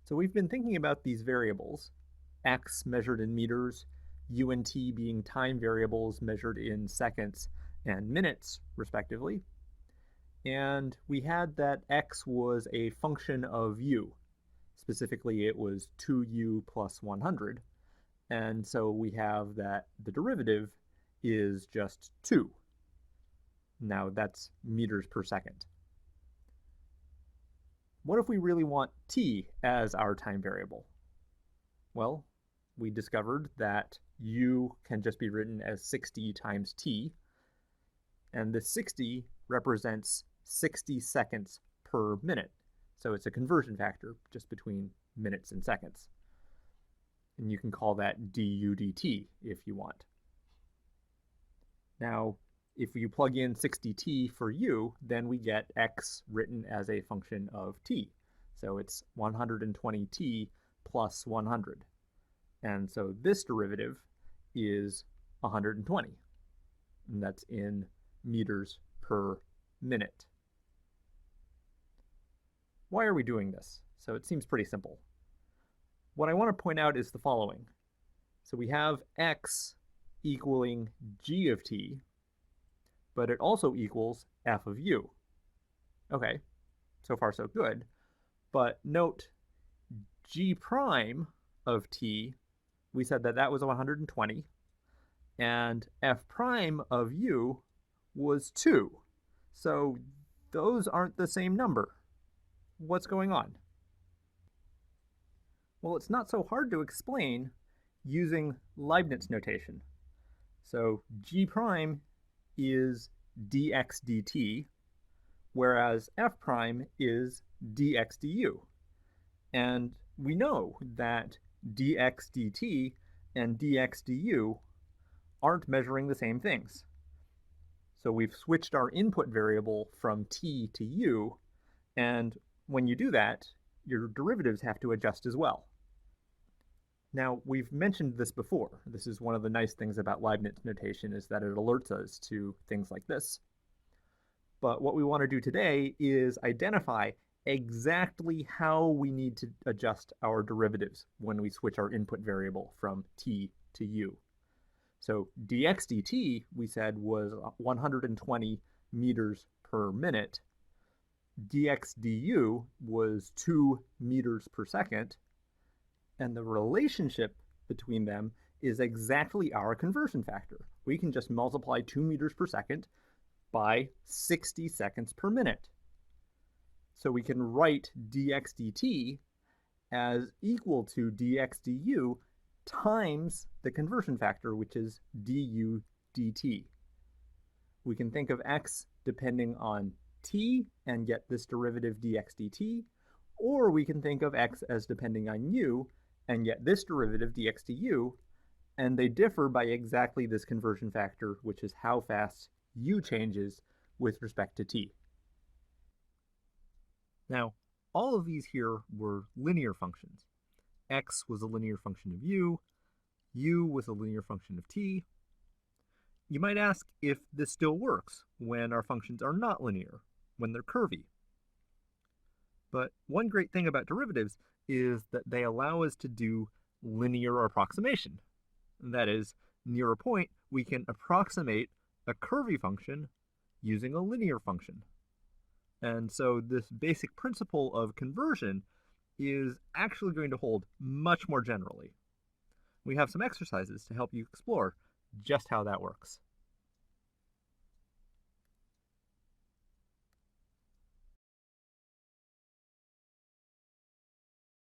So we've been thinking about these variables, x measured in meters, u and t being time variables measured in seconds and minutes, respectively. And we had that x was a function of u. Specifically, it was 2u plus 100. And so we have that the derivative is just 2. Now that's meters per second. What if we really want t as our time variable? Well, we discovered that u can just be written as 60 times t, and this 60 represents 60 seconds per minute. So it's a conversion factor just between minutes and seconds. And you can call that du dt if you want. Now, if you plug in 60t for u, then we get x written as a function of t. So it's 120t plus 100. And so this derivative is 120. And that's in meters per minute. Why are we doing this? So it seems pretty simple. What I want to point out is the following. So we have x equaling g of t, but it also equals f of u. Okay, so far so good. But note g prime of t, we said that that was 120, and f prime of u was 2. So those aren't the same number. What's going on? Well, it's not so hard to explain using Leibniz notation. So g prime is dx dt, whereas f prime is dx du. And we know that dx dt and dx du aren't measuring the same things. So we've switched our input variable from t to u, and when you do that, your derivatives have to adjust as well. Now, we've mentioned this before. This is one of the nice things about Leibniz notation, is that it alerts us to things like this. But what we want to do today is identify exactly how we need to adjust our derivatives when we switch our input variable from t to u. So dx dt, we said, was 120 meters per minute. Dx du was 2 meters per second. And the relationship between them is exactly our conversion factor. We can just multiply 2 meters per second by 60 seconds per minute. So we can write dx dt as equal to dx du times the conversion factor, which is du dt. We can think of x depending on t and get this derivative dx dt, or we can think of x as depending on u and get this derivative dx du, and they differ by exactly this conversion factor, which is how fast u changes with respect to t. Now, all of these here were linear functions. X was a linear function of u was a linear function of t. You might ask if this still works when our functions are not linear, when they're curvy. But one great thing about derivatives is that they allow us to do linear approximation. That is, near a point, we can approximate a curvy function using a linear function. And so this basic principle of conversion is actually going to hold much more generally. We have some exercises to help you explore just how that works.